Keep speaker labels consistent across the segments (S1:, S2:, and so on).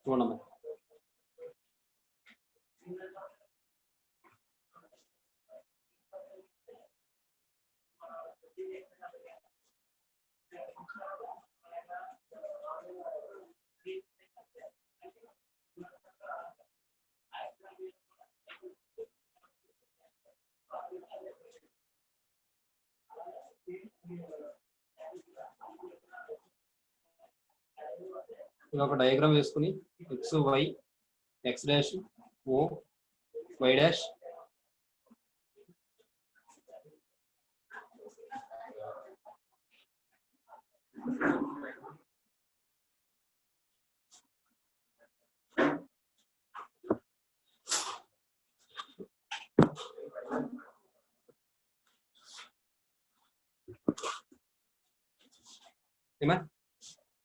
S1: చూడండి ఒక డయాగ్రామ్ వేసుకుని X Y X dash O Y dash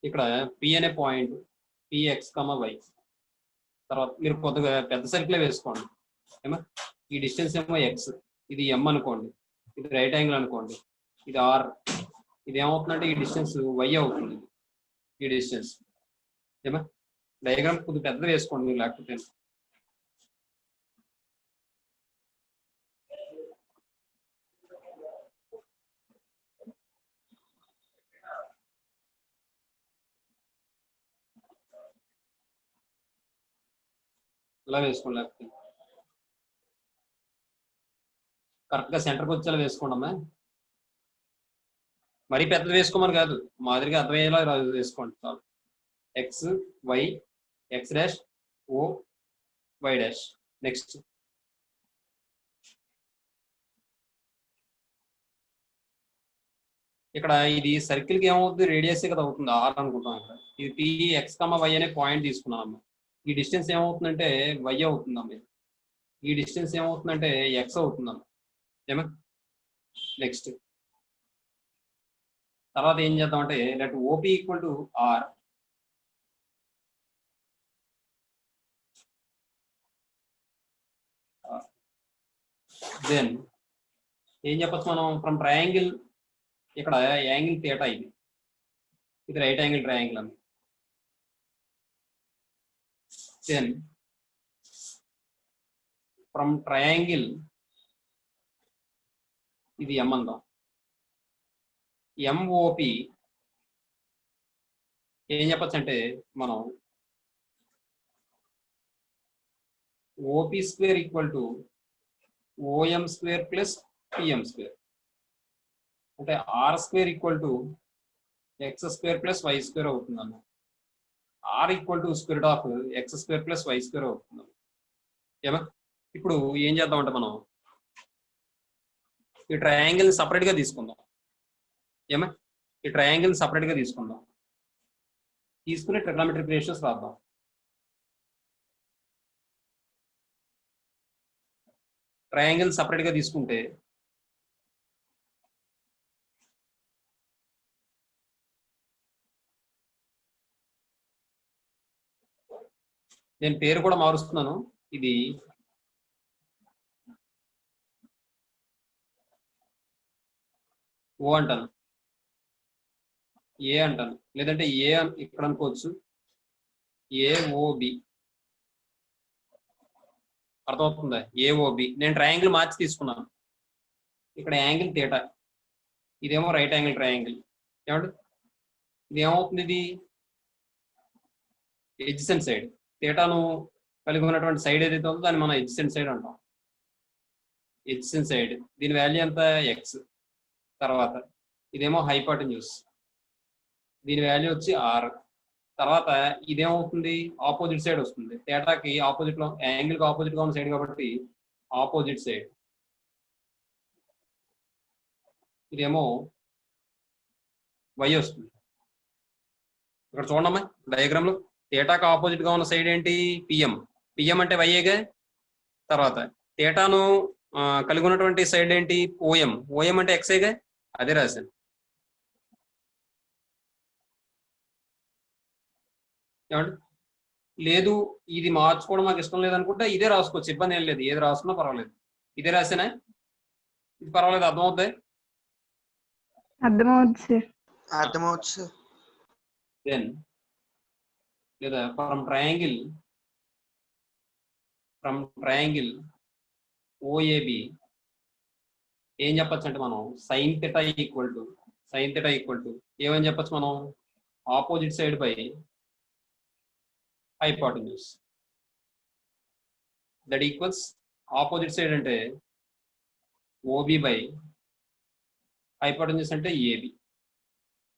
S1: ఇక్కడ పి అనే పాయింట్ పిఎక్స్ వై తర్వాత మీరు కొద్దిగా పెద్ద సర్కిల్ వేసుకోండి ఏమా ఈ డిస్టెన్స్ ఏమో ఎక్స్ ఇది ఎం అనుకోండి ఇది రైట్ యాంగిల్ అనుకోండి ఇది ఆర్ ఇది ఏమవుతుందంటే ఈ డిస్టెన్స్ వై అవుతుంది ఈ డిస్టెన్స్ ఏమా డయాగ్రామ్ కొద్దిగా పెద్దది వేసుకోండి మీరు లేకపోతే ఇలా వేసుకోండి లేకపోతే కరెక్ట్గా సెంటర్కి వచ్చేలా వేసుకోండి అమ్మా మరీ పెద్దది వేసుకోమని కాదు మాదిరిగా అర్థమయ్యేలా వేసుకోండి చాలు X Y X dash O Y dash next ఇక్కడ ఇది సర్కిల్కి ఏమవుతుంది రేడియస్ కదా అవుతుంది ఆర్ అనుకుంటాం ఇక్కడ ఇది పి ఎక్స్ వై అనే పాయింట్ తీసుకున్నాం అమ్మ ఈ డిస్టెన్స్ ఏమవుతుందంటే వై అవుతుందమ్మ ఈ డిస్టెన్స్ ఏమవుతుందంటే ఎక్స్ అవుతుందమ్మ ఏమా నెక్స్ట్ తర్వాత ఏం చేద్దామంటే let OP equal to R then ఏం చెప్పచ్చు మనం ఫ్రమ్ ట్రయాంగిల్ ఇక్కడ యాంగిల్ థీటా ఇది రైట్ యాంగిల్ ట్రయాంగిల్ అని దెన్ ఫ్రమ్ ట్రయాంగిల్ ఇది ఎం అందాం ఎంఓపి ఏం చెప్పచ్చు అంటే మనం OP square equal to OM square plus PM square అంటే R square equal to X square plus Y square అవుతుంది అన్న R equal to square of X square plus Y square అవుతుంది ఏమా ఇప్పుడు ఏం చేద్దామంటే మనం ఈ ట్రయాంగిల్ సపరేట్ గా తీసుకుందాం ఏమా ఈ ట్రయాంగిల్ సపరేట్ గా తీసుకుందాం తీసుకుని ట్రిగ్నోమెట్రిక్ రేషియోస్ రాద్దాం ట్రయాంగిల్ సపరేట్ గా తీసుకుంటే నేను పేరు కూడా మారుస్తున్నాను ఇది ఓ అంటాను ఏ అంటాను లేదంటే ఏ ఇక్కడ అనుకోవచ్చు ఏఓబి అర్థమవుతుందా ఏఓబి నేను ట్రయాంగిల్ మార్చి తీసుకున్నాను ఇక్కడ యాంగిల్ థీటా ఇదేమో రైట్ యాంగిల్ ట్రయాంగిల్ ఏమంటే ఇది ఏమవుతుంది ఇది ఎడ్జసెంట్ సైడ్ థీటాను కలిగి ఉన్నటువంటి సైడ్ ఏదైతే ఉందో దాన్ని మనం ఎడ్జసెంట్ సైడ్ అంటాం ఎడ్జసెంట్ సైడ్ దీని వాల్యూ ఎంత ఎక్స్ తర్వాత ఇదేమో హైపోటెన్యూస్ దీని వాల్యూ వచ్చి ఆర్ తర్వాత ఇదేమవుతుంది ఆపోజిట్ సైడ్ వస్తుంది థీటాకి ఆపోజిట్ లో యాంగిల్ కి ఆపోజిట్ గా ఉన్న సైడ్ కాబట్టి ఆపోజిట్ సైడ్ ఇదేమో వై వస్తుంది ఇక్కడ చూడమ్మా డయాగ్రామ్ లో థీటాకి ఆపోజిట్ గా ఉన్న సైడ్ ఏంటి పిఎం పిఎం అంటే వైఏగా తర్వాత థీటాను కలిగి ఉన్నటువంటి సైడ్ ఏంటి ఓఎం ఓఎం అంటే ఎక్స్ఏగా అదే రాశాను ఏమంటే లేదు ఇది మార్చుకోవడం నాకు ఇష్టం లేదనుకుంటే ఇదే రాసుకోవచ్చు ఇబ్బంది ఏం లేదు ఏది రాసుకున్నా పర్వాలేదు ఇదే రాసేనా ఇది పర్వాలేదు అర్థమవుతుంది
S2: అర్థమవుతుంది
S1: దెన్ లేదా ఫ్రమ్ ట్రయాంగిల్ ఓఏబి ఏం చెప్పచ్చు అంటే మనం సైన్ థీటా ఈక్వల్ టు ఏమని చెప్పచ్చు మనం opposite side by hypotenuse. That equals opposite side అంటే ఓబి బై హైపోటెన్యూస్ అంటే ఏబి.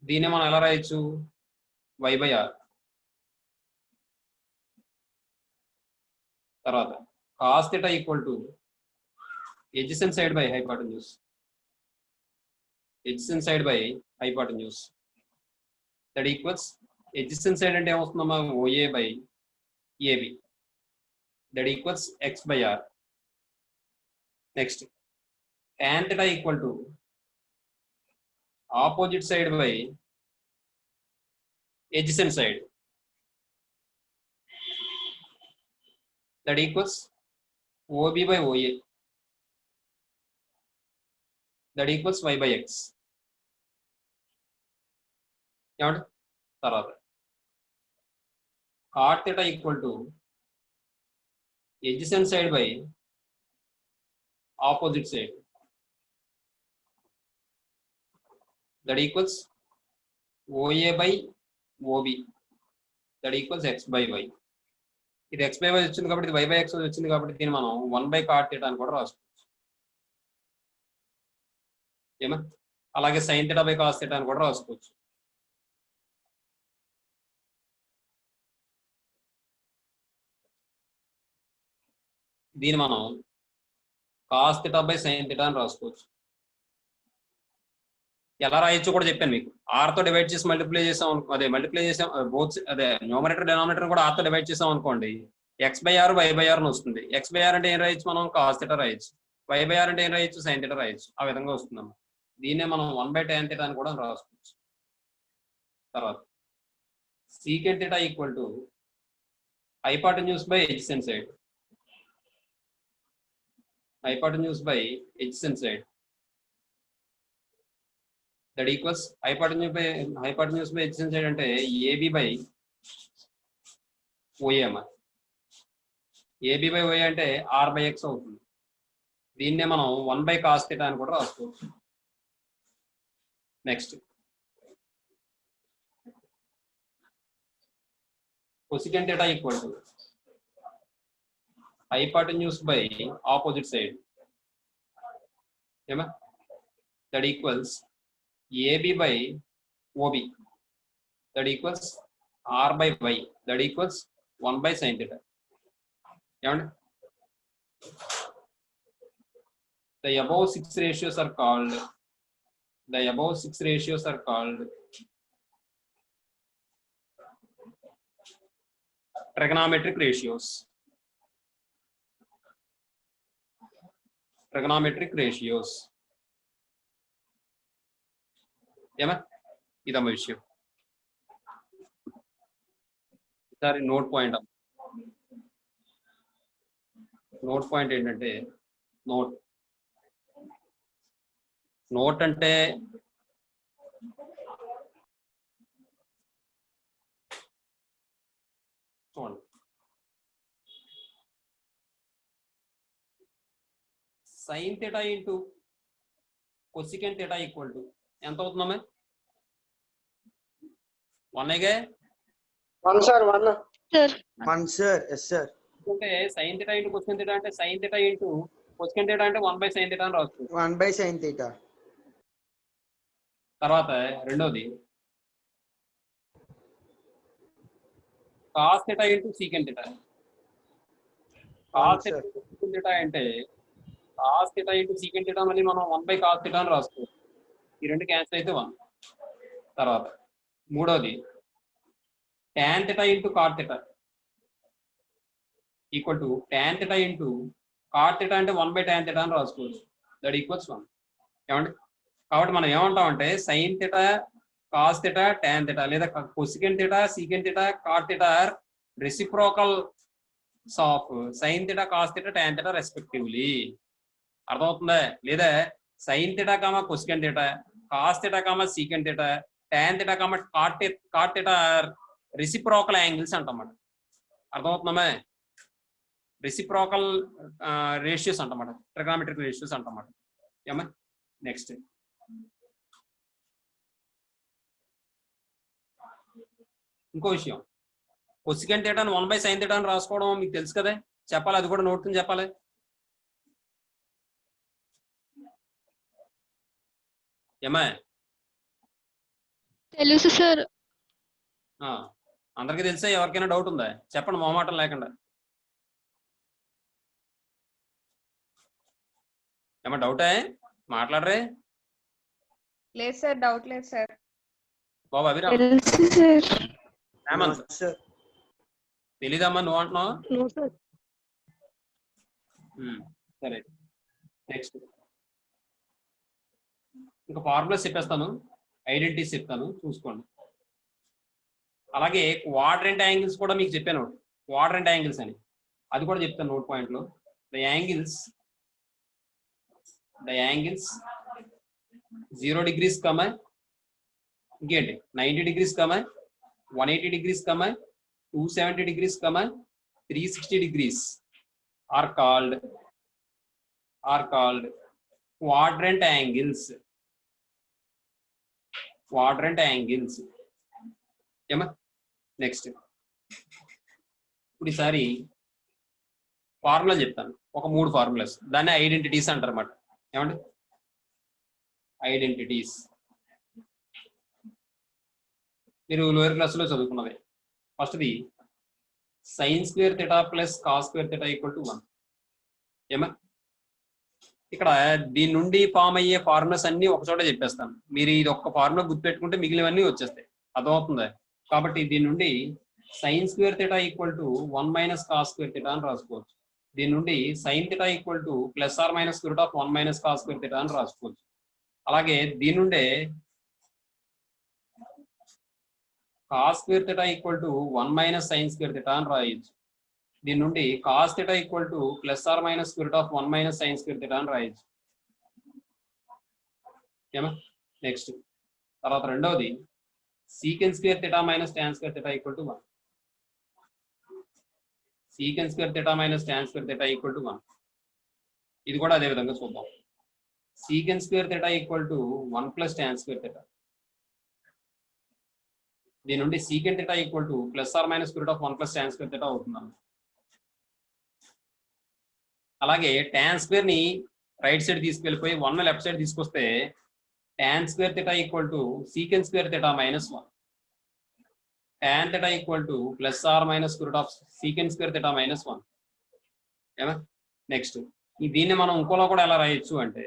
S1: దీన్ని మనం ఎలా రాయొచ్చు వై బై ఆర్. తర్వాత cos theta equal to adjacent side by hypotenuse. That equals adjacent side అంటే ఏమొస్తుందమ్మా OA by AB. That equals x by r. Next tan theta equal to opposite side by adjacent side. That equals OB by OA. That equals y by x. ఏమంటే తర్వాత cot theta equal to adjacent side by opposite side. That equals OA by OB. That equals x by y. ఇది x by y వచ్చింది కాబట్టి ఇది y by x వచ్చింది కాబట్టి దీన్ని మనం 1 by cot theta అని కూడా రాసుకోవచ్చు. ఏమా అలాగే sine theta by cos theta అని కూడా రాసుకోవచ్చు. దీన్ని మనం cos theta by sine theta అని రాసుకోవచ్చు. ఎలా రాయొచ్చు కూడా చెప్పాను మీకు. ఆర్తో డివైడ్ చేసి మల్టిప్లై చేసాం బోత్ న్యూమరేటర్ డినామినేటర్ కూడా ఆర్తో డివైడ్ చేసాం అనుకోండి, X by R Y by R అని వస్తుంది. ఎక్స్ బై ఆర్ అంటే ఏం రాయొచ్చు మనం కాస్ థీటా రాయొచ్చు, వై బై ఆర్ అంటే ఏం రాయొచ్చు సైన్ థీటా రాయొచ్చు. ఆ విధంగా వస్తుందమ్మా. దీన్నే మనం 1 by tan theta అని కూడా రాసుకోవచ్చు. తర్వాత secant theta equal to hypotenuse by adjacent side. That equals hypotenuse by adjacent side అంటే AB by OA అమ్మా. AB by OA అంటే R by X అవుతుంది. దీన్నే మనం 1 by cos theta అని కూడా రాసుకోవచ్చు. Next cosecant theta equal to hypotenuse by opposite side. ఏమా that equals AB by OB. That equals R by Y. That equals 1 by sin theta. ఏమండి the above six ratios are called trigonometric ratios. ఏమా ఇదమ్మ విషయం. ఈసారి note point ఏంటంటే note అంటే చూడండి, sine theta into cosecant theta equal to ఎంత అవుతుందమ్మా? 1 అంటే sine theta into cosecant theta అంటే sine theta into cosecant theta అంటే 1 by sin theta అని రాస్తుంది.
S2: 1 by sin theta.
S1: తర్వాత రెండోది cos theta into secant theta. cos theta into secant theta అంటే cos theta into secant theta మళ్ళీ మనం 1 by cos theta అని రాసుకోవచ్చు. ఈ రెండు క్యాన్సిల్ అయితే 1. తర్వాత మూడోది tan theta into cot theta equal to tan theta into cot theta అంటే 1 by tan theta అని రాసుకోవచ్చు. That equals 1. ఏమండి కాబట్టి మనం ఏమంటాం అంటే sin theta cos theta tan theta లేదా cosecant theta secant theta cot theta are reciprocals of sin theta cos theta tan theta respectively. అర్థమవుతుందా? లేదా sin theta cosecant theta cos theta secant theta tan theta cot theta are reciprocal angles అంటామాట. అర్థమవుతుందమ్మా? Reciprocal ratios అంటమాట, trigonometric ratios అంటమాట. ఏమా next ఇంకో విషయం, cosecant థీటాను 1/sin θ అని రాసుకోవడం మీకు తెలుసు కదా, చెప్పాలి, అది కూడా నోట్ చెప్పాలి. ఏమా
S2: తెలుసు సార్.
S1: అందరికీ తెలుసా? ఎవరికైనా డౌట్ ఉందా? చెప్పండి మొహమాటం లేకుండా. ఏమా డౌటే? మాట్లాడరే?
S3: లేదు సార్, డౌట్ లేదు సార్.
S1: బాబు అభిరామ్
S2: తెలుసు సార్.
S1: హేమంత్ తెలీదమ్మా నువ్వు అంటున్నావు? సరే నెక్స్ట్ ఇంకా ఫార్ములాస్ చెప్పేస్తాను, ఐడెంటిటీస్ చెప్తాను, చూసుకోండి. అలాగే క్వాడ్రంట్ యాంగిల్స్ కూడా మీకు చెప్పాను, క్వాడ్రంట్ యాంగిల్స్ అని, అది కూడా చెప్తాను నోట్ పాయింట్లో. ద యాంగిల్స్ 0 degrees కమా, ఇంకేంటి 90 degrees comma, 180 degrees comma, 270 degrees comma, 360 degrees are called quadrant angles. ఏమా నెక్స్ట్ ఇప్పుడు ఈసారి ఫార్ములా చెప్తాను, ఒక 3 ఫార్ములాస్, దాన్ని ఐడెంటిటీస్ అంటారు అన్నమాట. ఏమండి ఐడెంటిటీస్? మీరు లోయర్ క్లాస్లో చదువుకున్నది. ఫస్ట్ది sin² θ plus cos² θ equal to 1. ఏమా ఇక్కడ దీని నుండి ఫామ్ అయ్యే ఫార్ములాస్ అన్ని ఒక చోట చెప్పేస్తాను, మీరు ఇది ఒక్క ఫార్ములా గుర్తుపెట్టుకుంటే మిగిలినవన్నీ వచ్చేస్తాయి. అర్థమవుతుందా? కాబట్టి దీని నుండి sin² θ ఈక్వల్ టు 1 - cos² θ అని రాసుకోవచ్చు. దీని నుండి sin θ ఈక్వల్ టు ±√1 - cos² θ అని రాసుకోవచ్చు. అలాగే దీని నుండే cos² θ ఈక్వల్ టు 1 - sin² θ అని రాయొచ్చు. దీని నుండి cos θ ఈక్వల్ టు ±√1 - sin² θ అని రాయొచ్చు. ఏమా నెక్స్ట్ తర్వాత రెండవది secant² θ - tan² θ equal to 1. secant² θ - tan² θ equal to 1. ఇది కూడా అదే విధంగా చూద్దాం. secant² θ equal to 1 + tan² θ. దీని నుండి secant θ ఈక్వల్ టు ±√1 + tan² θ అవుతుంది. అలాగే tan² ని రైట్ సైడ్ తీసుకెళ్ళిపోయి 1 లెఫ్ట్ సైడ్ తీసుకొస్తే tan² θ equal to secant² θ - 1. tan θ equal to ±secant² θ - 1. ఏమా నెక్స్ట్ దీన్ని మనం ఇంకోలా కూడా ఎలా రాయొచ్చు అంటే,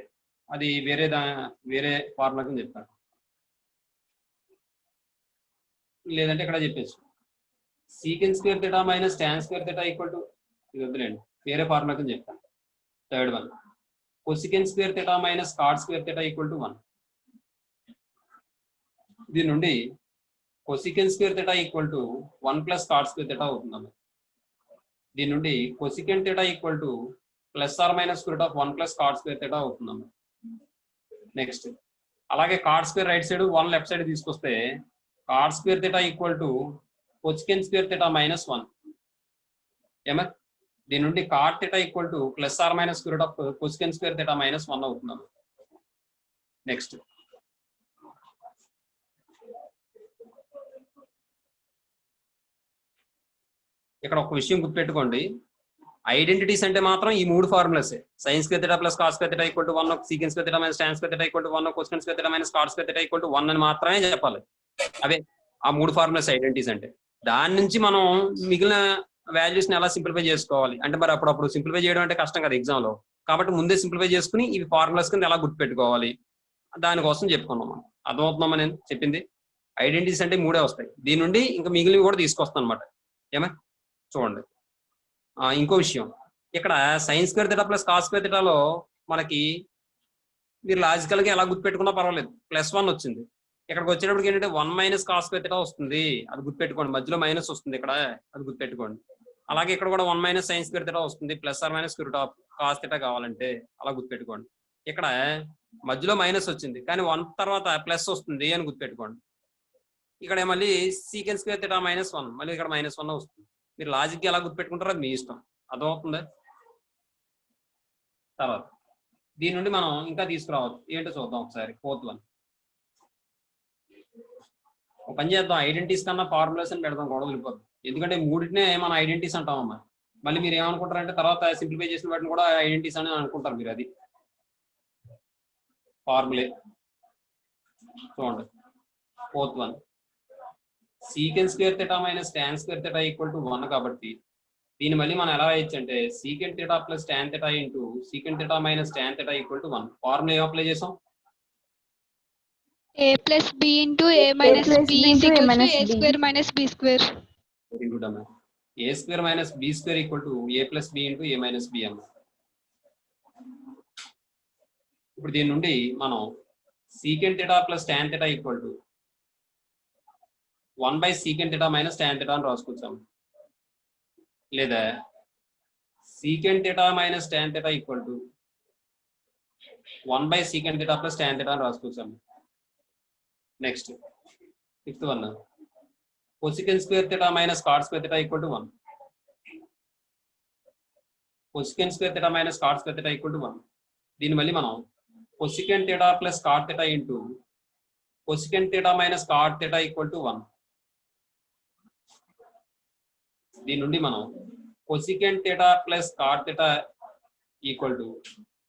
S1: అది వేరే ఫార్ములా కింద చెప్తాను, లేదంటే ఇక్కడ చెప్పేసి secant² θ - tan² θ ఈక్వల్ టు, ఇది వద్దులేండి, వేరే ఫార్ములా కింద చెప్తాను. Third one cosecant² θ - cot² θ equal to 1. దీని నుండి cosecant² θ ఈక్వల్ టు 1 + cot² θ అవుతుంది. దీని నుండి cosecant θ ఈక్వల్ టు ±√1 + cot² θ అవుతుంది. నెక్స్ట్ అలాగే cot² right side 1 left side తీసుకొస్తే cot² θ ఈక్వల్ టు cosecant² θ - 1. ఏమా దీని నుండి cot θ ఈక్వల్ టు ±cosecant² θ - 1 అవుతుంది. నెక్స్ట్ ఇక్కడ ఒక విషయం గుర్తుపెట్టుకోండి, ఐడెంటిటీస్ అంటే మాత్రం ఈ 3 formulas, sin² θ + cos² θ equal to 1, secant² θ - tan² θ equal to 1, cosecant² θ - cot² θ equal to 1 అని మాత్రమే చెప్పాలి. అవే ఆ 3 ఫార్ములాస్ ఐడెంటిటీస్ అంటే. దాని నుంచి మనం మిగిలిన వాల్యూస్ ని ఎలా సింప్లిఫై చేసుకోవాలి అంటే, మరి అప్పుడప్పుడు సింప్లిఫై చేయడం అంటే కష్టం కదా ఎగ్జామ్ లో, కాబట్టి ముందే సింప్లిఫై చేసుకుని ఇవి ఫార్ములాస్ కింద ఎలా గుర్తుపెట్టుకోవాలి దానికోసం చెప్పుకున్నాం మనం. అర్థమవుతుందమ్మా నేను చెప్పింది? ఐడెంటిటీస్ అంటే 3 వస్తాయి, దీని నుండి ఇంకా మిగిలినవి కూడా తీసుకొస్తాను అనమాట. ఏమా చూడండి ఇంకో విషయం, ఇక్కడ sin² θ + cos² θలో మనకి మీరు లాజికల్ గా ఎలా గుర్తుపెట్టుకున్నా పర్వాలేదు, +1 వచ్చింది. ఇక్కడికి వచ్చేటప్పటికి ఏంటంటే 1 - cos² θ వస్తుంది, అది గుర్తుపెట్టుకోండి. మధ్యలో మైనస్ వస్తుంది ఇక్కడ, అది గుర్తుపెట్టుకోండి. అలాగే ఇక్కడ కూడా 1 - sin² θ వస్తుంది, ±√ cos θ కావాలంటే అలా గుర్తుపెట్టుకోండి. ఇక్కడ మధ్యలో మైనస్ వచ్చింది కానీ 1 తర్వాత ప్లస్ వస్తుంది అని గుర్తుపెట్టుకోండి. ఇక్కడ మళ్ళీ సీకెండ్ స్క్వేర్ థీటా -1 మళ్ళీ ఇక్కడ -1 వస్తుంది. మీరు లాజిక్ ఎలా గుర్తుపెట్టుకుంటారో అది మీ ఇష్టం. అర్థమవుతుందా? తర్వాత దీని నుండి మనం ఇంకా తీసుకురావచ్చు. ఏంటో చూద్దాం ఒకసారి. 4th వన్ ఒక పని చేద్దాం. ఐడెంటిటీస్ కన్నా ఫార్ములాస్ అని పెడదాం, గొడవ వెళ్ళిపోద్ది. ఎందుకంటే మూడింటినే మనం ఐడెంటిటీస్ అంటామమ్మా. మళ్ళీ మీరు ఏమనుకుంటారంటే తర్వాత సింప్లిఫై చేసిన వాటిని కూడా ఐడెంటిటీస్ అని అనుకుంటారు మీరు. అది ఫార్ములే. చూడండి 4th one secant square theta -tan square theta = 1 కాబట్టి దీన్ని మళ్ళీ మనం ఎలా రాయొచ్చు అంటే second theta + tan theta into secant theta -tan theta = 1. Formula ఏం అప్లై చేసాం?
S2: a plus b into a minus b is equal to a square minus b square.
S1: Very good అమ్మా. a square minus b square = a plus b into a minus b అమ్మా. ఇప్పుడు దీని నుండి మనం second theta + tan theta = 1/secant theta minus tan theta అని రాసుకుంటాం. లేదా secant theta minus tan theta = 1/secant theta plus tan theta అని రాసుకుంటాం. Next 5th one cosecant square theta minus cot square theta = 1. cosecant square theta minus cot square theta = 1. దీన్ని మళ్ళీ మనం cosecant theta plus cot theta into cosecant theta minus cot theta = 1. దీని నుండి మనం cosecant theta plus cot theta =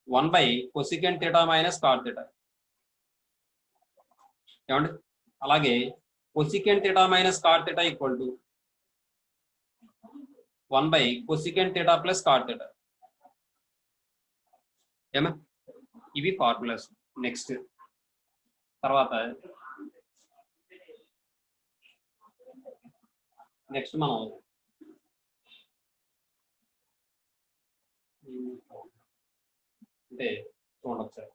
S1: 1/cosecant theta minus cot theta. ఏమండి? అలాగే cosecant theta minus cot theta = 1/cosecant theta plus cot theta. ఏమా? ఇవి formulas. Next తర్వాత next మనం అంటే చూడండి ఒకసారి.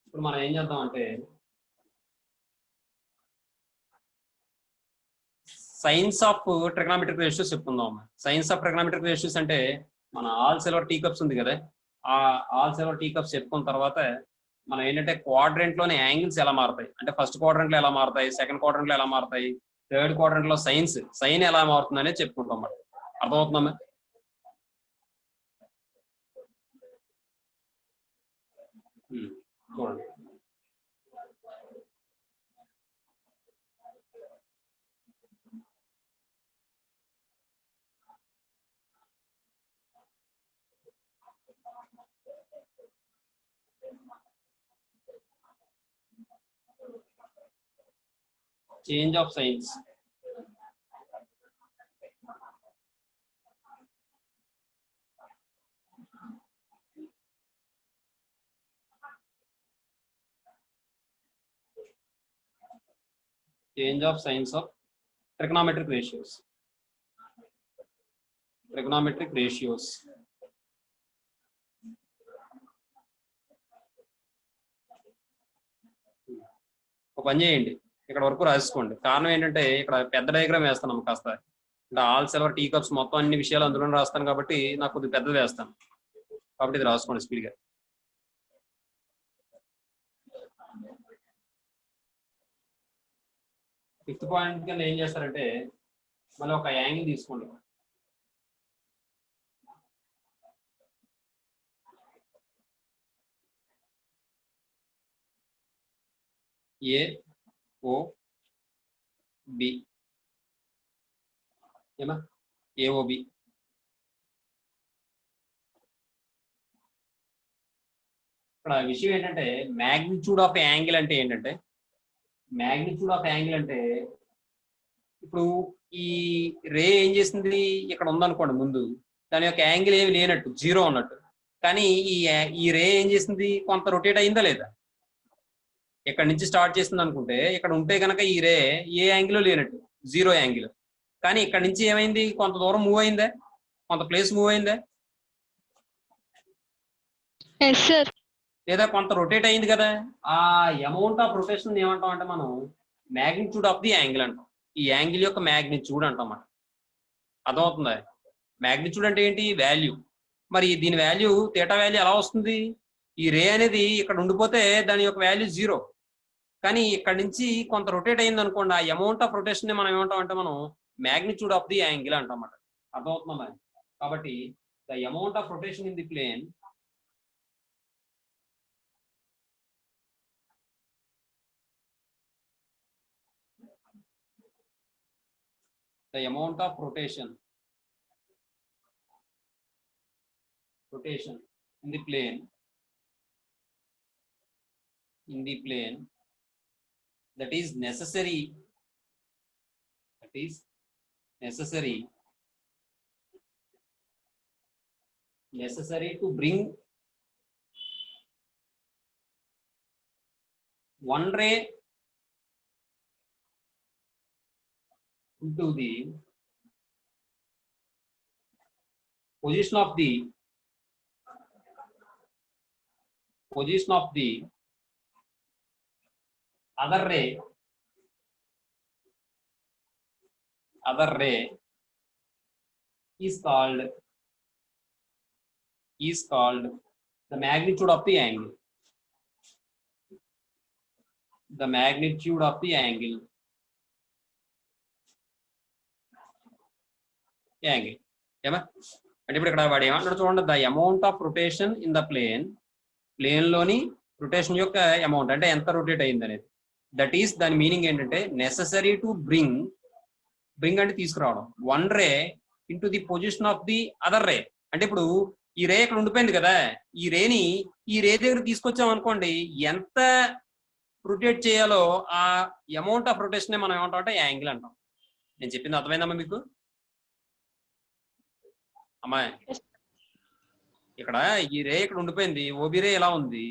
S1: ఇప్పుడు మనం ఏం చేద్దాం అంటే సైన్స్ ఆఫ్ ట్రిగ్నామెట్రిక్ రేషియోస్ చెప్పుకుందాం. సైన్స్ ఆఫ్ ట్రిగ్నామెట్రిక్ రేషియోస్ అంటే మన ఆల్ సిల్వర్ టీ కప్స్ ఉంది కదా, ఆ ఆల్ సిల్వర్ టీ కప్స్ చెప్పుకున్న తర్వాత మనం ఏంటంటే క్వాడ్రెంట్ లోని యాంగిల్స్ ఎలా మారుతాయి అంటే ఫస్ట్ క్వాడ్రెంట్ లో ఎలా మారుతాయి, సెకండ్ క్వాడ్రెంట్ లో ఎలా మారుతాయి, థర్డ్ క్వాడ్రెంట్ లో సైన్ ఎలా మారుతుంది అనేది చెప్పుకుంటాం. మనం అర్థమవుతుందమ్మా? చూడండి change of science. Change of signs of trigonometric ratios. Trigonometric ratios. ఒక పని చేయండి, ఇక్కడ వరకు రాసుకోండి. కారణం ఏంటంటే ఇక్కడ పెద్ద డయాగ్రామ్ వేస్తాను కాస్త. అంటే ఆల్ సిల్వర్ టీ కప్స్ మొత్తం అన్ని విషయాలు అందులో రాస్తాను కాబట్టి నాకు కొద్దిగా పెద్దది వేస్తాను. కాబట్టి ఇది రాసుకోండి స్పీడ్గా. ఫిఫ్త్ పాయింట్ కింద ఏం చేస్తారంటే మళ్ళీ ఒక యాంగిల్ తీసుకోండి. AOB ఏమా? AOB. ఇక్కడ విషయం ఏంటంటే మ్యాగ్నిట్యూడ్ ఆఫ్ యాంగిల్ అంటే ఏంటంటే మ్యాగ్నిట్యూడ్ ఆఫ్ యాంగిల్ అంటే ఇప్పుడు ఈ రే ఏం చేసింది, ఇక్కడ ఉందనుకోండి ముందు, దాని యొక్క యాంగిల్ ఏమి లేనట్టు, 0 ఉన్నట్టు. కానీ ఈ రే ఏం చేసింది, కొంత రొటేట్ అయిందా లేదా? ఇక్కడ నుంచి స్టార్ట్ చేసింది అనుకుంటే ఇక్కడ ఉంటే కనుక ఈ రే ఏ యాంగిల్ లేనట్టు, 0 యాంగిల్. కానీ ఇక్కడ నుంచి ఏమైంది, కొంత దూరం మూవ్ అయిందా, కొంత ప్లేస్ మూవ్ అయిందా, లేదా కొంత రొటేట్ అయింది కదా. ఆ అమౌంట్ ఆఫ్ రొటేషన్ ఏమంటాం అంటే మనం మ్యాగ్నిట్యూడ్ ఆఫ్ ది యాంగిల్ అంటాం. ఈ యాంగిల్ యొక్క మ్యాగ్నిట్యూడ్ అంటాం అన్నమాట. అర్థమవుతుందా? మ్యాగ్నిట్యూడ్ అంటే ఏంటి, వాల్యూ. మరి దీని వాల్యూ థీటా వాల్యూ ఎలా వస్తుంది? ఈ రే అనేది ఇక్కడ ఉండిపోతే దాని యొక్క వాల్యూ 0. కానీ ఇక్కడ నుంచి కొంత రొటేట్ అయింది అనుకోండి, ఆ అమౌంట్ ఆఫ్ రొటేషన్ ని మనం ఏమంటాం అంటే మనం మ్యాగ్నిట్యూడ్ ఆఫ్ ది యాంగిల్ అంటాం అన్నమాట. అర్థమవుతుందా? కాబట్టి the amount of rotation in the plane rotation in the plane that is necessary to bring one ray into the position of the other ray is called the magnitude of the angle. The magnitude of the angle. ఏమా అంటే ఇప్పుడు ఇక్కడ వాడు ఏమంటాడు చూడండి, the amount of rotation in the plane లోని rotation యొక్క amount అంటే ఎంత రొటేట్ అయింది అనేది. దట్ ఈస్ దాని మీనింగ్ ఏంటంటే నెససరీ టు బ్రింగ్ అంటే తీసుకురావడం one ray into the position of the other ray. అంటే ఇప్పుడు ఈ రే ఇక్కడ ఉండిపోయింది కదా, ఈ రే దగ్గర తీసుకొచ్చాం అనుకోండి, ఎంత రొటేట్ చేయాలో ఆ అమౌంట్ ఆఫ్ రొటేషన్ మనం ఏమంటాం అంటే యాంగిల్ అంటాం. నేను చెప్పింది అర్థమైందమ్మా మీకు? అమ్మా ఇక్కడ ఈ రే ఇక్కడ ఉండిపోయింది, ఓబీ రే ఎలా ఉంది,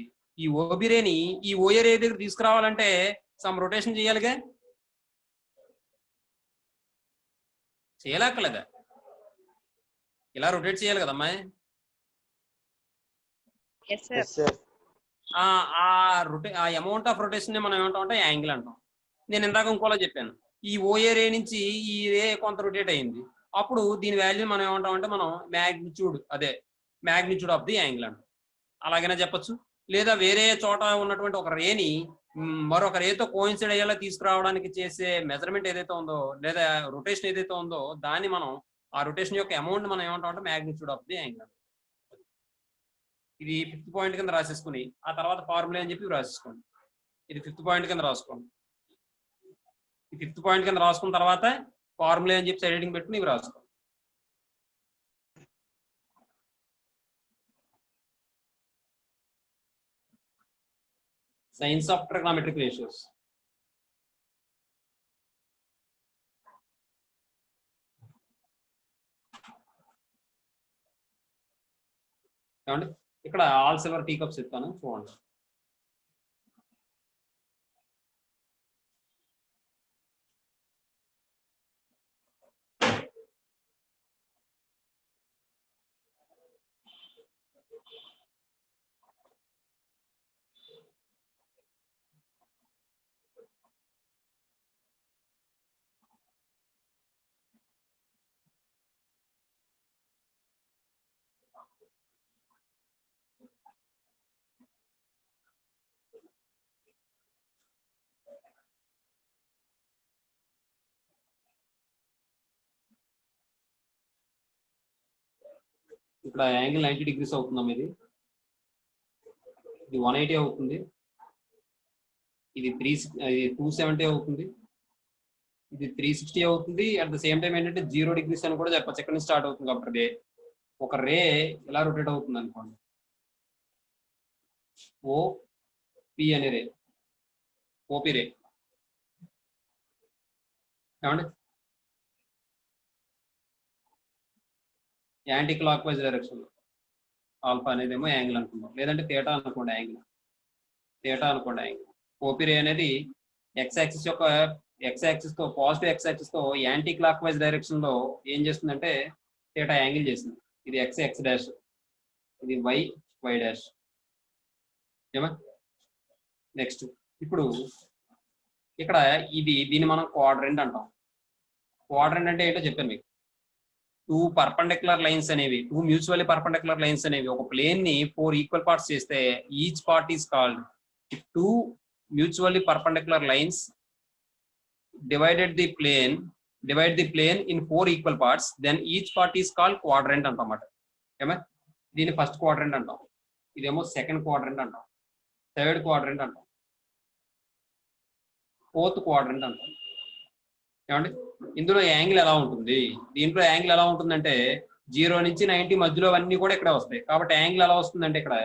S1: ఈ ఓబీ రేని ఈ ఓఏ రే దగ్గర తీసుకురావాలంటే సమ్ రొటేషన్ చేయాలిగా, చేయలేకలేదా? ఇలా రొటేట్ చేయాలి కదమ్మా. ఆ అమౌంట్ ఆఫ్ రొటేషన్ ని మనం ఏమంటాం అంటే యాంగిల్ అంటాం. నేను ఇందాక ఇంకోలా చెప్పాను, ఈ ఓఏ రే నుంచి ఈ రే కొంత రొటేట్ అయింది, అప్పుడు దీని వాల్యూ మనం ఏమంటాం అంటే మనం మ్యాగ్నిట్యూడ్ ఆఫ్ ది యాంగిల్ అంటాం. అలాగైనా చెప్పచ్చు. లేదా వేరే చోట ఉన్నటువంటి ఒక రేని మరొక రేతో కోయిన్సైడ్ అయ్యేలా తీసుకురావడానికి చేసే మెజర్మెంట్ ఏదైతే ఉందో, లేదా రొటేషన్ ఏదైతే ఉందో, దాన్ని మనం ఆ రొటేషన్ యొక్క అమౌంట్ మనం ఏమంటాం అంటే మ్యాగ్నిట్యూడ్ ఆఫ్ ది యాంగిల్. ఇది 5th పాయింట్ కింద రాసేసుకుని ఆ తర్వాత ఫార్ములా అని చెప్పి రాసేసుకోండి. ఇది 5th పాయింట్ కింద రాసుకోండి. ఈ 5th పాయింట్ కింద రాసుకున్న తర్వాత ఫార్ములా అని చెప్పి సైడ్ హెడ్డింగ్ పెట్టుకుని ఇవి రాసుకోండి. Science of trigonometric ratios. ఏమండి ఇక్కడ ఆల్ సిల్వర్ టీ కప్స్ ఇస్తాను చూడండి. ఇక్కడ యాంగిల్ 90 degrees అవుతుందమ్మా. ఇది 180 అవుతుంది, ఇది 270 అవుతుంది, ఇది 360 అవుతుంది. అట్ ద సేమ్ టైం ఏంటంటే 0 degrees అని కూడా చెప్పచ్చు. ఎక్కడి నుంచి స్టార్ట్ అవుతుంది కాబట్టి ఒక రే ఎలా రొటేట్ అవుతుంది అనుకోండి, ఓపి అనే రే, ఓపి రే ఏమండి యాంటీ క్లాక్ వైజ్ డైరెక్షన్ లో ఆల్ఫా అనేది ఏమో యాంగిల్ అనుకుందాం, లేదంటే థీటా అనుకోండి యాంగిల్. ఓపి రే అనేది ఎక్స్ యాక్సిస్ తో పాజిటివ్ ఎక్స్ యాక్సిస్ తో యాంటీ క్లాక్ వైజ్ డైరెక్షన్ లో ఏం చేస్తుందంటే థీటా యాంగిల్ చేసింది. ఇది ఎక్స్ డాష్, ఇది వై డాష్. ఏమా నెక్స్ట్ ఇప్పుడు ఇక్కడ దీన్ని మనం క్వాడ్రంట్ అంటాం. క్వాడ్రంట్ అంటే ఏంటో చెప్పాను మీకు. 2 పర్పెండిక్యులర్ లైన్స్ అనేవి, 2 మ్యూచువల్లీ పర్పెండిక్యులర్ లైన్స్ అనేవి ఒక ప్లేన్ ని 4 ఈక్వల్ పార్ట్స్ చేస్తే each part is called 2 mutually perpendicular lines divide the plane in 4 equal parts, then each part is called quadrant అంటమాట. ఏమా దీని ఫస్ట్ క్వాడ్రంట్ అంటాం, ఇదేమో సెకండ్ క్వాడ్రంట్ అంటాం, థర్డ్ క్వాడ్రంట్ అంటాం, ఫోర్త్ క్వాడ్రంట్ అంటాం. ఏమండి ఇందులో యాంగిల్ ఎలా ఉంటుంది, దీంట్లో యాంగిల్ ఎలా ఉంటుందంటే 0 నుంచి 90 మధ్యలో అన్ని కూడా ఇక్కడ వస్తాయి. కాబట్టి యాంగిల్ ఎలా వస్తుందంటే ఇక్కడ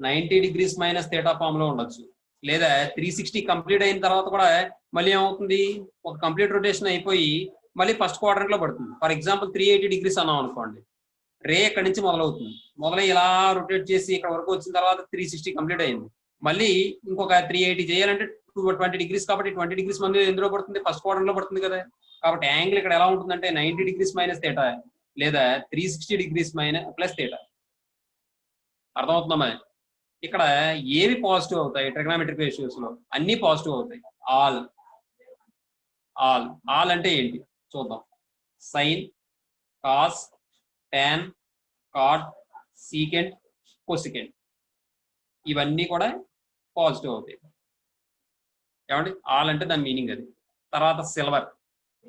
S1: 90 degrees మైనస్ థీటా ఫామ్ లో ఉండొచ్చు, లేదా 360 కంప్లీట్ అయిన తర్వాత కూడా మళ్ళీ ఏమవుతుంది, ఒక కంప్లీట్ రొటేషన్ అయిపోయి మళ్ళీ ఫస్ట్ క్వాడ్రంట్ లో పడుతుంది. ఫర్ ఎగ్జాంపుల్ 380 degrees అన్నాం అనుకోండి, రే ఇక్కడ నుంచి మొదలవుతుంది, మొదలై ఇలా రొటేట్ చేసి ఇక్కడ వరకు వచ్చిన తర్వాత 360 కంప్లీట్ అయింది, మళ్ళీ ఇంకొక 380 చేయాలంటే 20 degrees, కాబట్టి 20 degrees మంది ఎందులో పడుతుంది, ఫస్ట్ క్వాడ్రంట్ లో పడుతుంది కదా. కాబట్టి యాంగిల్ ఇక్కడ ఎలా ఉంటుందంటే 90 degrees మైనస్ థీటా లేదా 360 degrees ప్లస్ థీటా. అర్థమవుతుందమ్మా? ఇక్కడ ఏవి పాజిటివ్ అవుతాయి ట్రిగ్నామెట్రిక్ రేషియోస్ లో, అన్ని పాజిటివ్ అవుతాయి. ఆల్ ఆల్ ఆల్ అంటే ఏంటి చూద్దాం. Sine, cos, tan, cot, secant, cosecant ఇవన్నీ కూడా పాజిటివ్ అవుతాయి. ఏమండి ఆల్ అంటే దాని మీనింగ్ అది. తర్వాత సిల్వర్,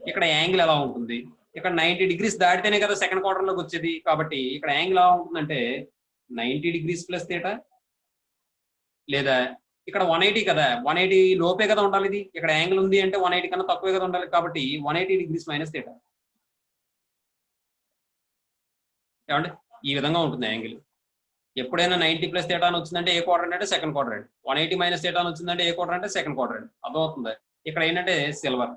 S1: ఇక్కడ యాంగిల్ ఎలా ఉంటుంది, ఇక్కడ 90 degrees దాటితేనే కదా సెకండ్ క్వార్టర్ లోకి వచ్చేది, కాబట్టి ఇక్కడ యాంగిల్ ఎలా ఉంటుందంటే 90 degrees ప్లస్ థీటా, లేదా ఇక్కడ 180 కదా, 180 లోపే కదా ఉండాలి. ఇది ఇక్కడ యాంగిల్ ఉంది అంటే 180 కన్నా తక్కువే కదా ఉండాలి, కాబట్టి 180 degrees మైనస్ థీటా. ఏమంటే ఈ విధంగా ఉంటుంది యాంగిల్. ఎప్పుడైనా 90 ప్లస్ థీటా అని వచ్చిందంటే ఏ క్వాడ్రంట్ అంటే సెకండ్ క్వాడ్రంట్, 180 మైనస్ థీటా అని వచ్చిందంటే ఏ క్వాడ్రంట్ అంటే సెకండ్ క్వాడ్రంట్. అర్థమవుతుంది? ఇక్కడ ఏంటంటే సిల్వర్,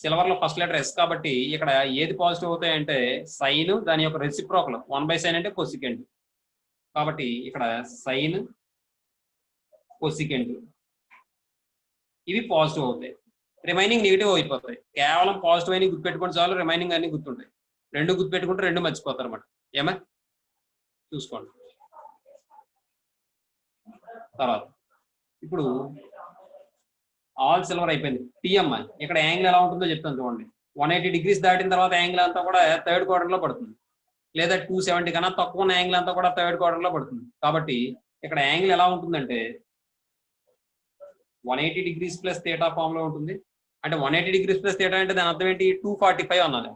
S1: సిల్వర్ లో ఫస్ట్ లెటర్ ఎస్, కాబట్టి ఇక్కడ ఏది పాజిటివ్ అవుతాయి అంటే సైన్, దాని యొక్క రెసిప్రోకల్ 1/sin అంటే కొసికెంట్, కాబట్టి ఇక్కడ సైన్, కొసికెంట్ ఇవి పాజిటివ్ అవుతాయి. రిమైనింగ్ నెగిటివ్ అయిపోతాయి. కేవలం పాజిటివ్ అని గుర్తుపెట్టుకుంటే చాలు, రిమైనింగ్ అన్ని గుర్తుంటాయి. రెండు గుర్తుపెట్టుకుంటే రెండు మర్చిపోతారు అనమాట. ఏమా చూసుకోండి. తర్వాత ఇప్పుడు ఆల్ సిల్వర్ అయిపోయింది. టీఎంఐ ఇక్కడ యాంగిల్ ఎలా ఉంటుందో చెప్తాను చూడండి. 180 degrees దాటిన తర్వాత యాంగిల్ అంతా కూడా థర్డ్ క్వార్టర్ లో పడుతుంది, లేదా 270 కన్నా తక్కువ ఉన్న యాంగిల్ అంతా కూడా థర్డ్ క్వార్టర్ లో పడుతుంది. కాబట్టి ఇక్కడ యాంగిల్ ఎలా ఉంటుందంటే 180 degrees ప్లస్ థీటా ఫామ్ లో ఉంటుంది. అంటే 180 degrees ప్లస్ థీటా అంటే దాని అర్థం ఏంటి, 245 అన్నది.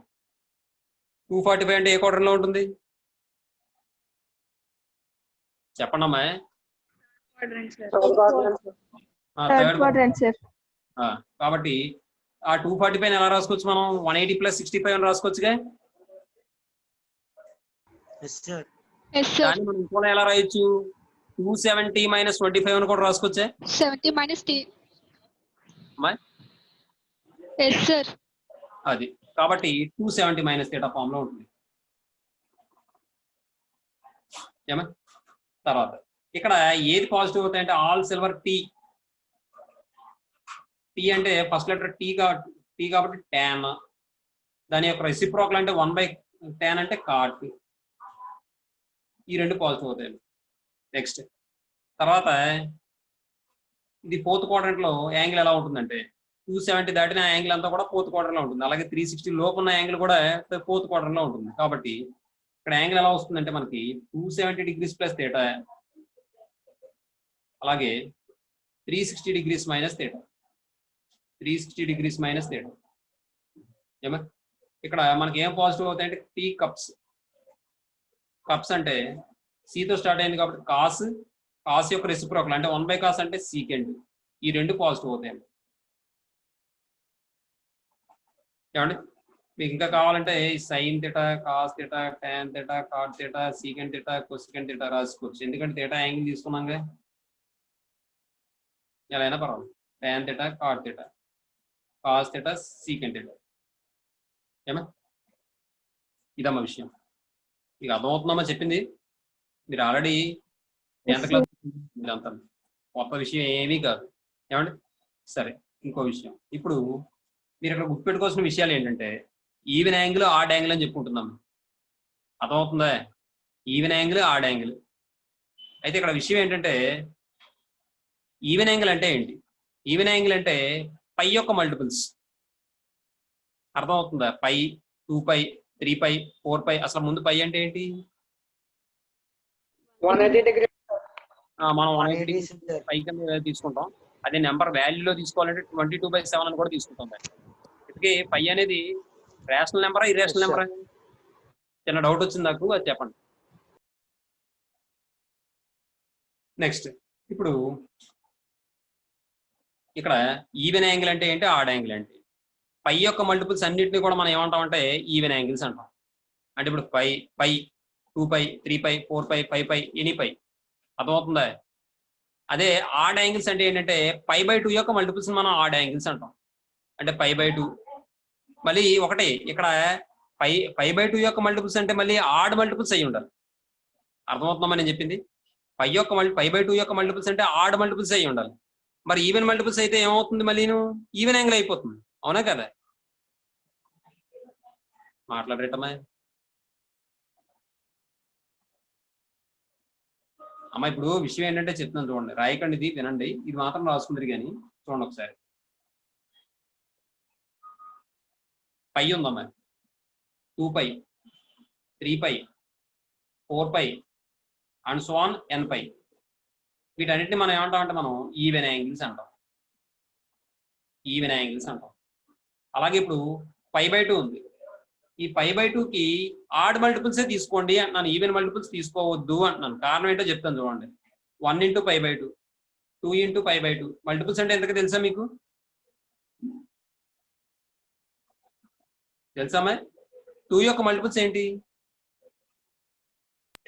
S1: 245 అంటే ఏ క్వార్టర్ లో ఉంటుంది చెప్పండి అమ్మా. Third quadrant. కాబట్టి ఆ 245 ఎలా రాసుకోవచ్చు మనం, 180 + 65 అని రాసుకోవచ్చుగా. కానీ మనం ఇంకోలా ఎలా రాయొచ్చు, 270 - 25 అని కూడా రాసుకోవచ్చే.
S2: 70 - t.
S1: అది కాబట్టి 270 - థీటా ఫామ్ లో ఉంటుంది. ఏమా తర్వాత ఇక్కడ ఏది పాజిటివ్ అవుతాయి అంటే ఆల్ సిల్వర్ టీ. టీ అంటే ఫస్ట్ లెటర్ టీ కాబట్టి టాన్, దాని యొక్క రెసిప్రోకల్ అంటే 1/tan అంటే కాట్. ఈ రెండు పాజిటివ్ అవుతాయి. నెక్స్ట్ తర్వాత ఇది ఫోర్త్ క్వాడ్రంట్ లో యాంగిల్ ఎలా ఉంటుందంటే 270 దాటిన యాంగిల్ అంతా కూడా ఫోర్త్ క్వాడ్రంట్ లో ఉంటుంది, అలాగే 360 లోపు ఉన్న యాంగిల్ కూడా ఫోర్త్ క్వాడ్రంట్ లో ఉంటుంది. కాబట్టి ఇక్కడ యాంగిల్ ఎలా వస్తుందంటే మనకి 270 degrees ప్లస్ థీటా, అలాగే 360 degrees minus theta, 360 degrees minus theta. ఏమా ఇక్కడ మనకి ఏం పాజిటివ్ అవుతాయి అంటే టీ కప్స్. కప్స్ అంటే సితో స్టార్ట్ అయింది కాబట్టి కాస్ యొక్క రెసిప్రోకల్ అంటే 1/cos అంటే సీకెంట్. ఈ రెండు పాజిటివ్ అవుతాయి. ఏమండి మీకు ఇంకా కావాలంటే sine theta, cos theta, tan theta, cot theta, secant theta, cosecant theta రాసుకోవచ్చు. ఎందుకంటే థీటా యాంగిల్ తీసుకున్నాంగా, ఎలా అయినా పర్వాలేదు. Tan theta, cot theta, cos theta, secant theta. ఏమా ఇదమ్మా విషయం. మీకు అర్థమవుతుందమ్మా చెప్పింది? మీరు ఆల్రెడీ 10th క్లాస్ అంతా కొత్త విషయం ఏమీ కాదు. ఏమండి సరే, ఇంకో విషయం ఇప్పుడు మీరు ఇక్కడ గుర్తుపెట్టుకోవాల్సిన విషయాలు ఏంటంటే ఈవెన్ యాంగిల్, ఆడ్ యాంగిల్ అని చెప్పుకుంటున్నాం. అర్థమవుతుందా? Even angle, odd angle. అయితే ఇక్కడ విషయం ఏంటంటే ఈవెన్ యాంగిల్ అంటే ఏంటి? ఈవెన్ యాంగిల్ అంటే పై యొక్క మల్టిపుల్స్. అర్థమవుతుందా? పై, 2π, 3π, 4π. అసలు ముందు పై అంటే ఏంటి?
S4: 180 degrees.
S1: మనం
S5: 180
S1: 180 పై కింద తీసుకుంటాం. అదే నెంబర్ వాల్యూలో తీసుకోవాలంటే 22/7 అని కూడా తీసుకుంటాం. ఇప్పటికి పై అనేది రేషనల్ నెంబరా ఇర్రేషనల్ నెంబరా? చిన్న డౌట్ వచ్చింది నాకు, అది చెప్పండి. నెక్స్ట్ ఇప్పుడు ఇక్కడ ఈవెన్ యాంగిల్ అంటే ఏంటి, ఆడ్ యాంగిల్ అంటే పై యొక్క మల్టిపుల్స్ అన్నిటిని కూడా మనం ఏమంటామంటే ఈవెన్ యాంగిల్స్ అంటాం. అంటే ఇప్పుడు పై 2π 3π 4π 5π ఎనీ పై, అర్థమవుతుందా? అదే ఆడ్ యాంగిల్స్ అంటే ఏంటంటే π/2 యొక్క మల్టిపుల్స్ మనం ఆడ్ యాంగిల్స్ అంటాం. అంటే π/2 మళ్ళీ ఒకటి ఇక్కడ π/2 యొక్క మల్టిపుల్స్ అంటే మళ్ళీ ఆడ్ మల్టిపుల్స్ అయ్యి ఉండాలి. అర్థమవుతుందమ్మా నేను చెప్పింది? π/2 యొక్క మల్టిపుల్స్ అంటే ఆడ్ మల్టిపుల్స్ అయ్యి ఉండాలి. మరి ఈవెన్ మల్టిపుల్స్ అయితే ఏమవుతుంది, మళ్ళీ ఈవెన్ యాంగిల్ అయిపోతుంది. అవునా కదా? మాట్లాడరేటమ్మా అమ్మ. ఇప్పుడు విషయం ఏంటంటే చెప్తున్నాను చూడండి, రాయకండి, ఇది వినండి, ఇది మాత్రం రాసుకుందరు కానీ చూడండి ఒకసారి. పై ఉందమ్మా, 2π 3π 4π అండ్ సో ఆన్ nπ. వీటన్నిటిని మనం ఏమంటాం అంటే మనం ఈవెన్ యాంగిల్స్ అంటాం. ఈవెన్ యాంగిల్స్ అంటాం. అలాగే ఇప్పుడు π/2 ఉంది. ఈ π/2కి ఆడ్ మల్టిపుల్సే తీసుకోండి అంటున్నాను, ఈవెన్ మల్టిపుల్స్ తీసుకోవద్దు అంటున్నాను. కారణం ఏంటో చెప్తాను చూడండి. 1 × π/2 2 × π/2 మల్టిపుల్స్ అంటే ఎంతకు తెలుసా మీకు? తెలుసా? 2 యొక్క మల్టిపుల్స్ ఏంటి?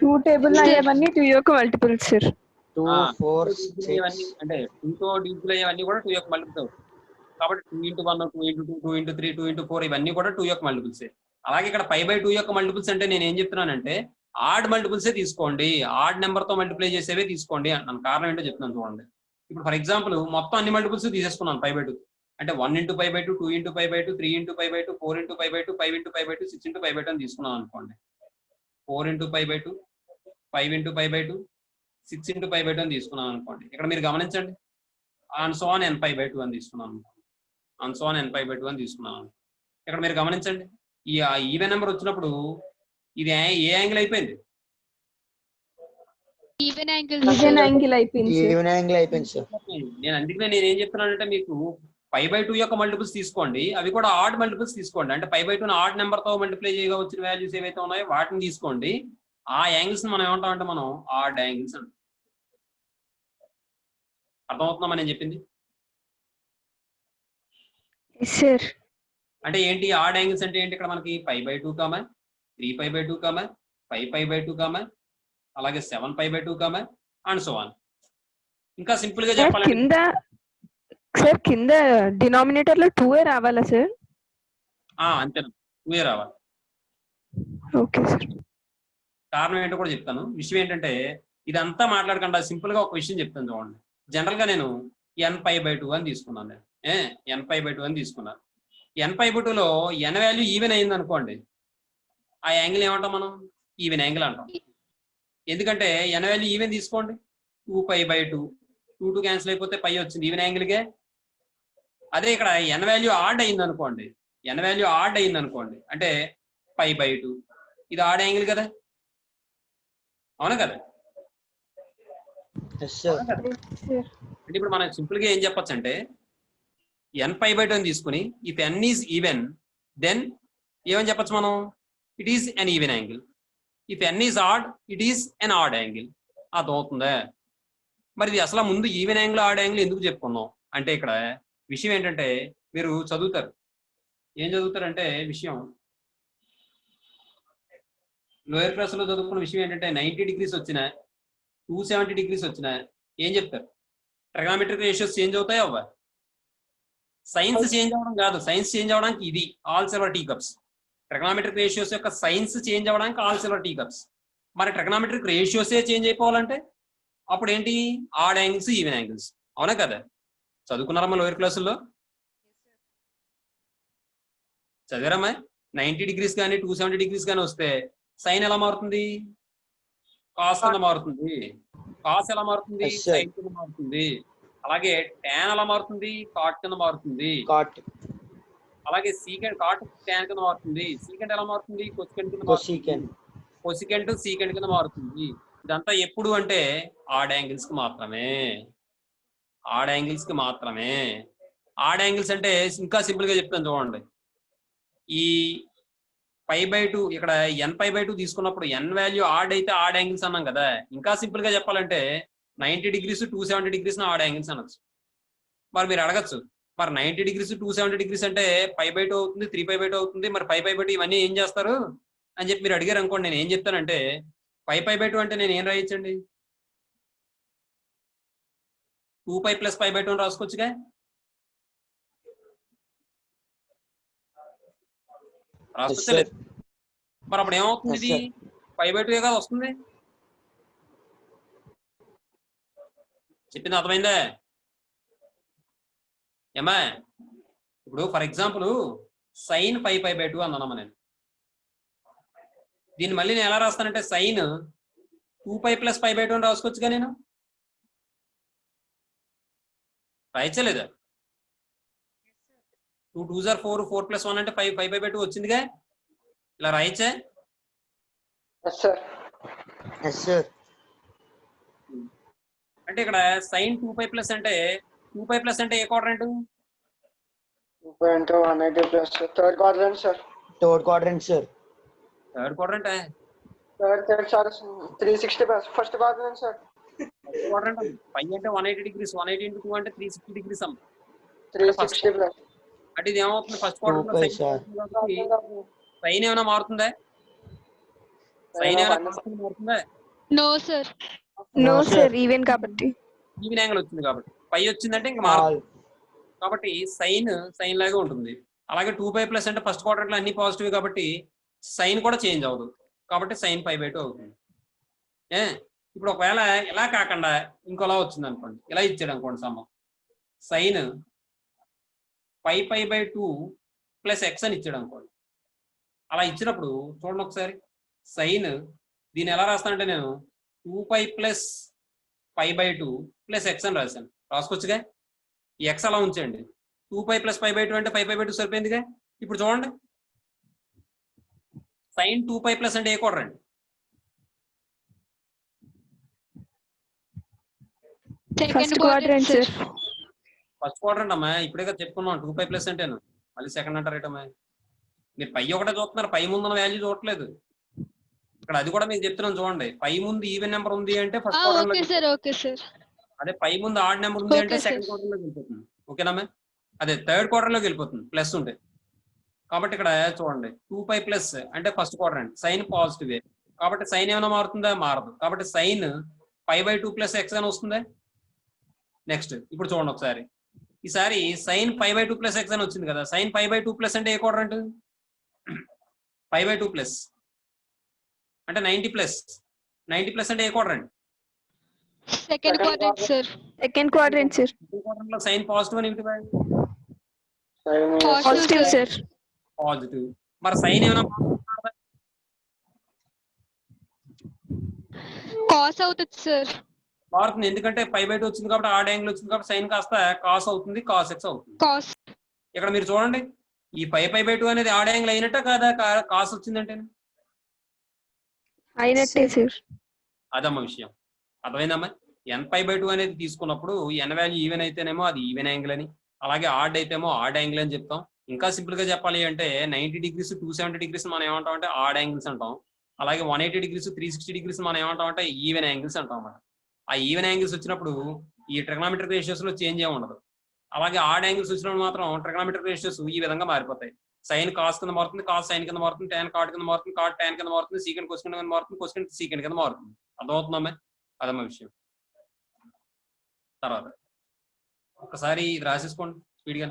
S6: 2 టేబుల్ అయ్యేవన్నీ 2 యొక్క మల్టిపుల్స్ సార్.
S5: 2 4 6
S1: అంటే 2తో డిజిబుల్ అయ్యేవన్నీ కూడా 2 యొక్క మల్టిపుల్స్ అవుతాయి. కాబట్టి 2 × 1 2 × 2 2 × 3 2 × 4 ఇవన్నీ కూడా 2 యొక్క మల్టిపుల్సే. అలాగే ఇక్కడ π/2 యొక్క మల్టిపుల్స్ అంటే నేను ఏం చెప్తున్నానంటే ఆడ్ మల్టిపుల్సే తీసుకోండి, ఆడ్ నెంబర్ తో మల్టిప్లై చేసేవే తీసుకోండి అంటున్నాను. కారణం ఏంటో చెప్తున్నాను చూడండి. ఇప్పుడు ఫర్ ఎగ్జాంపుల్ మొత్తం అన్ని మల్టిపుల్స్ తీసేసుకున్నాను π/2. అంటే 1 × π/2 2 × π/2 3 × π/2 4 × π/2 5 × π/2 6 × π/2 అని తీసుకున్నాను అనుకోండి. 4 × π/2 5 × π/2 6 × π/2 అని తీసుకున్నాను అనుకోండి. ఇక్కడ మీరు గమనించండి, ఆన్ సో ఆన్ nπ/2 అని తీసుకున్నాను. ఆన్ సో ఆన్ nπ/2 అని తీసుకున్నాను. ఇక్కడ మీరు గమనించండి, ఈ ఈవెన్ నెంబర్ వచ్చినప్పుడు ఇది ఏ యాంగిల్ అయిపోయింది?
S2: ఈవెన్ యాంగిల్
S6: అయిపోయింది సార్.
S5: ఈవెన్ యాంగిల్ అయిపోయింది సార్.
S1: నేను అందుకనే నేను ఏం చెప్తున్నానంటే మీకు π/2 యొక్క మల్టిపుల్స్ తీసుకోండి, అవి కూడా ఆడ్ మల్టిపుల్స్ తీసుకోండి. అంటే π/2 ఆడ్ నెంబర్ తో మల్టిప్లై చేయగా వచ్చిన వాల్యూస్ ఏవైతే ఉన్నాయో వాటిని తీసుకోండి. ఆ యాంగిల్స్ మనం ఏమంటామంటే మనం ఆడ్ యాంగిల్స్ అంటాం. అర్థమవుతుందా నేను చెప్పింది? అంటే ఏంటి ఆడ్ యాంగిల్స్ అంటే ఏంటి? ఇక్కడ మనకి π/2 3π/2 5π/2 అలాగే 7π/2 అండ్ సో ఆన్. ఇంకా సింపుల్ గా చెప్పాలంటే
S6: కింద డినామినేటర్ లో 2 రావాలా సార్?
S1: అంతే, 2 రావాలి.
S6: Okay sir.
S1: కారణం ఏంటో కూడా చెప్తాను. విషయం ఏంటంటే ఇదంతా మాట్లాడకుండా సింపుల్ గా ఒక విషయం చెప్తాను చూడండి. జనరల్ గా నేను nπ/2 అని తీసుకున్నాను. nπ/2 అని తీసుకున్నాను. nπ/2లో n వాల్యూ ఈవెన్ అయింది అనుకోండి, ఆ యాంగిల్ ఏమంటాం మనం? ఈవెన్ యాంగిల్ అంటాం. ఎందుకంటే n వాల్యూ ఈవెన్ తీసుకోండి, 2π/2 2 క్యాన్సిల్ అయిపోతే పై వచ్చింది, ఈవెన్ యాంగిల్కే. అదే ఇక్కడ n వాల్యూ ఆడ్ అయింది అనుకోండి, అంటే π/2 ఇది ఆడ్ యాంగిల్ కదా, అవునా కదా? అంటే ఇప్పుడు మనం సింపుల్ గా ఏం చెప్పొచ్చు అంటే nπ/2 అని తీసుకుని if n is even then ఏమని చెప్పచ్చు మనం? It is an even angle. If n is odd it is an odd angle. అర్థమవుతుందా? మరి ఇది అసలు ముందు ఈవెన్ యాంగిల్ ఆడ్ యాంగిల్ ఎందుకు చెప్పుకున్నాం అంటే ఇక్కడ విషయం ఏంటంటే మీరు చదువుతారు, ఏం చదువుతారంటే విషయం లోయర్ క్లాస్ లో చదువుకున్న విషయం ఏంటంటే 90 degrees వచ్చినా 270 degrees వచ్చినా ఏం చెప్తారు? ట్రిగోనోమెట్రిక్ రేషియోస్ చేంజ్ అవుతాయి అవ్వ? సైన్స్ చేంజ్ అవ్వడం కాదు, సైన్స్ చేంజ్ అవ్వడానికి ఇది all silver tea cups. Trigonometric ratios యొక్క సైన్స్ చేంజ్ అవ్వడానికి ఆల్ సిల్వర్ టీ కప్స్. మరి ట్రిగోనోమెట్రిక్ రేషియోసే చేంజ్ అయిపోవాలంటే అప్పుడు ఏంటి? Odd angles even angles. అవునా కదా? చదువుకున్నారమ్మా లోయర్ క్లాసుల్లో? చదివారమ్మా? 90 degrees కానీ 270 degrees కానీ వస్తే సైన్ ఎలా మారుతుంది? కాస్ కింద మారుతుంది. కాస్ ఎలా మారుతుంది? సైన్ కింద మారుతుంది. అలాగే టాన్ ఎలా మారుతుంది? కాట్ కింద మారుతుంది. అలాగే సీకెండ్ కాట్ టాన్ కింద మారుతుంది. సీకెండ్ ఎలా మారుతుంది? కొసికెండ్ కింద మారుతుంది. కొసికెండ్ సీకెండ్ కింద మారుతుంది. ఇదంతా ఎప్పుడు అంటే ఆడ్ యాంగిల్స్ కి మాత్రమే. ఆడ్ యాంగిల్స్ కి మాత్రమే. ఆడ్ యాంగిల్స్ అంటే ఇంకా సింపుల్ గా చెప్తాను చూడండి. ఈ π/2 ఇక్కడ n π/2 తీసుకున్నప్పుడు n వాల్యూ ఆడ్ అయితే ఆడ్ యాంగిల్స్ అన్నాం కదా. ఇంకా సింపుల్ గా చెప్పాలంటే 90 degrees 270 degrees ఆడ్ యాంగిల్స్ అనొచ్చు. మరి మీరు అడగచ్చు, మరి 90 degrees 270 degrees అంటే π/2 అవుతుంది, 3π/2 అవుతుంది, మరి π/2 ఇవన్నీ ఏం చేస్తారు అని చెప్పి మీరు అడిగారు అనుకోండి. నేను ఏం చెప్తానంటే π/2 అంటే నేను ఏం రాయించండి, 2π + π/2 అని రాసుకోవచ్చుగా. రాసుకోవచ్చలేదు. మరి అప్పుడు ఏమవుతుంది, ఇది π/2 కదా వస్తుంది. చెప్పింది అర్థమైందా ఏమా? ఇప్పుడు ఫర్ ఎగ్జాంపుల్ sin π/2 అన్నానమ్మా నేను. దీన్ని మళ్ళీ నేను ఎలా రాస్తానంటే sin 2π + π/2 అని రాసుకోవచ్చుగా. నేను రాయించలేదా? 2 2s are 4, 4 + 1 అంటే 5, 5/2 వచ్చిందిగా. ఇలా రాయించే. అంటే ఇక్కడ sin 2π + అంటే 2π + అంటే ఏ క్వాడ్రంట్?
S4: 2π అంటే 180 plus third quadrant sir.
S5: Third quadrant sir.
S1: Third quadrant.
S4: Third sir 360 plus first quadrant sir.
S1: Quadrant. π అంటే 180 degrees, 180 × 2 అంటే 360 degrees అమ్మ.
S4: 360 plus.
S1: అంటే ఇది ఏమవుతుంది, ఫస్ట్ క్వాడ్రంట్ లో సైన్ ఏమైనా మారుతుందా? సైన్ ఏమైనా మారుతుందా?
S2: No, sir.
S6: No, sir. Even kabatti.
S1: Even angle వచ్చింది కాబట్టి. పై వచ్చిందంటే ఇంకా మారుతుంది కాబట్టి సైన్ లాగే ఉంటుంది. అలాగే 2π + అంటే ఫస్ట్ క్వాడ్రంట్ లో అన్ని పాజిటివ్ కాబట్టి సైన్ కూడా చేంజ్ అవ్వదు కాబట్టి sin π/2 అవుతుంది. ఇప్పుడు ఒకవేళ ఇలా కాకుండా ఇంకోలా వచ్చింది అనుకోండి, ఇలా ఇచ్చాడు అనుకోండి సమ్మ, sin π/2 + x అని ఇచ్చాడు అనుకోండి. అలా ఇచ్చినప్పుడు చూడండి ఒకసారి, సైన్ దీన్ని ఎలా రాస్తానంటే నేను 2π + π/2 + x అని రాశాను. రాసుకోవచ్చుగా. ఈ x అలా ఉంచండి. 2π + π/2 అంటే 5/2 సరిపోయిందిగా. ఇప్పుడు చూడండి, sin 2π + అంటే ఏ క్వాడ్రంట్?
S2: Second quadrant, sir.
S1: First quadrant అమ్మా. ఇప్పుడే కదా చెప్పుకున్నాం 2π + అంటేను. మళ్ళీ సెకండ్ అంటారు ఏంటమ్మా? మీరు పై ఒకటే చూస్తున్నారు, పై ముందున్న వాల్యూ చూడట్లేదు. ఇక్కడ అది కూడా మీకు చెప్తున్నాను చూడండి. పై ముందు ఈవెన్ నెంబర్ ఉంది అంటే first quadrant
S2: Okay, sir. Okay, sir.
S1: అదే పై ముందు ఆడ్ నెంబర్ ఉంది అంటే
S2: Okay,
S1: సెకండ్
S2: sir.
S1: క్వాడ్రంట్ లోకి వెళ్ళిపోతుంది. ఓకేనమ్మా? అదే థర్డ్ క్వాడ్రంట్ లోకి వెళ్ళిపోతుంది ప్లస్ ఉంటే. కాబట్టి ఇక్కడ చూడండి 2π + అంటే ఫస్ట్ క్వాడ్రంట్, సైన్ పాజిటివ్ కాబట్టి సైన్ ఏమైనా మారుతుందా? మారదు. కాబట్టి సైన్ π/2 + x అని వస్తుందా. నెక్స్ట్ ఇప్పుడు చూడండి ఒకసారి, ఈసారి sin π/2 + x అని వచ్చింది కదా. sin π/2 + అంటే ఏ క్వాడ్రంట్? π/2 + అంటే 90+. 90+ అంటే ఏ క్వాడ్రంట్?
S2: Second quadrant, sir.
S6: Second quadrant, sir.
S1: Second quadrant లో సైన్ పాజిటివ్ అని ఏంటి?
S6: Positive, sir.
S1: పాజిటివ్. మరి సైన్ ఏమైనా మారుతుందా?
S2: Cos అవుతుంది, sir.
S1: మారుతుంది. ఎందుకంటే π/2 వచ్చింది కాబట్టి ఆడ్ యాంగిల్ వచ్చింది కాబట్టి సైన్ కాస్త కాస్ అవుతుంది, cos x అవుతుంది.
S2: Cos.
S1: ఇక్కడ మీరు చూడండి, ఈ π/2 అనేది ఆడ్ యాంగిల్ అయినట్ట కాదా? కాస్ వచ్చిందంటే
S6: అయినట్టే, sir.
S1: అదమ్మా విషయం. అర్థమైందమ్మా? n π/2 అనేది తీసుకున్నప్పుడు n వాల్యూ ఈవెన్ అయితేనేమో అది ఈవెన్ యాంగిల్ అని, అలాగే ఆడ్ అయితేమో ఆడ్ యాంగిల్ అని చెప్తాం. ఇంకా సింపుల్ గా చెప్పాలి అంటే 90 degrees 270 degrees మనం ఏమంటాం అంటే ఆడ్ యాంగిల్స్ అంటాం. అలాగే 180 degrees 360 degrees మనం ఏమంటాం అంటే ఈవెన్ యాంగిల్స్ అంటాం అన్నమాట. ఆ ఈవెన్ యాంగిల్స్ వచ్చినప్పుడు ఈ ట్రిగనామెట్రిక్ రేషియోస్ లో చేంజ్ ఏమి ఉండదు. అలాగే ఆడ్ యాంగిల్స్ వచ్చినప్పుడు మాత్రం ట్రిగనామెట్రిక్ రేషియోస్ ఈ విధంగా మారిపోతాయి. సైన్ కాస్ కింద మారుతుంది, కాస్ సైన్ కింద మారుతుంది, tan కాట్ కింద మారుతుంది, కాట్ tan కింద మారుతుంది, సీకెంట్ కొసెకంట్ కింద మారుతుంది, కొసెకంట్ సీకెంట్ కింద మారుతుంది. అర్థమవుతుందమ్మా? అదమ్మా విషయం. తర్వాత ఒకసారి ఇది రాసేసుకోండి స్పీడ్గా.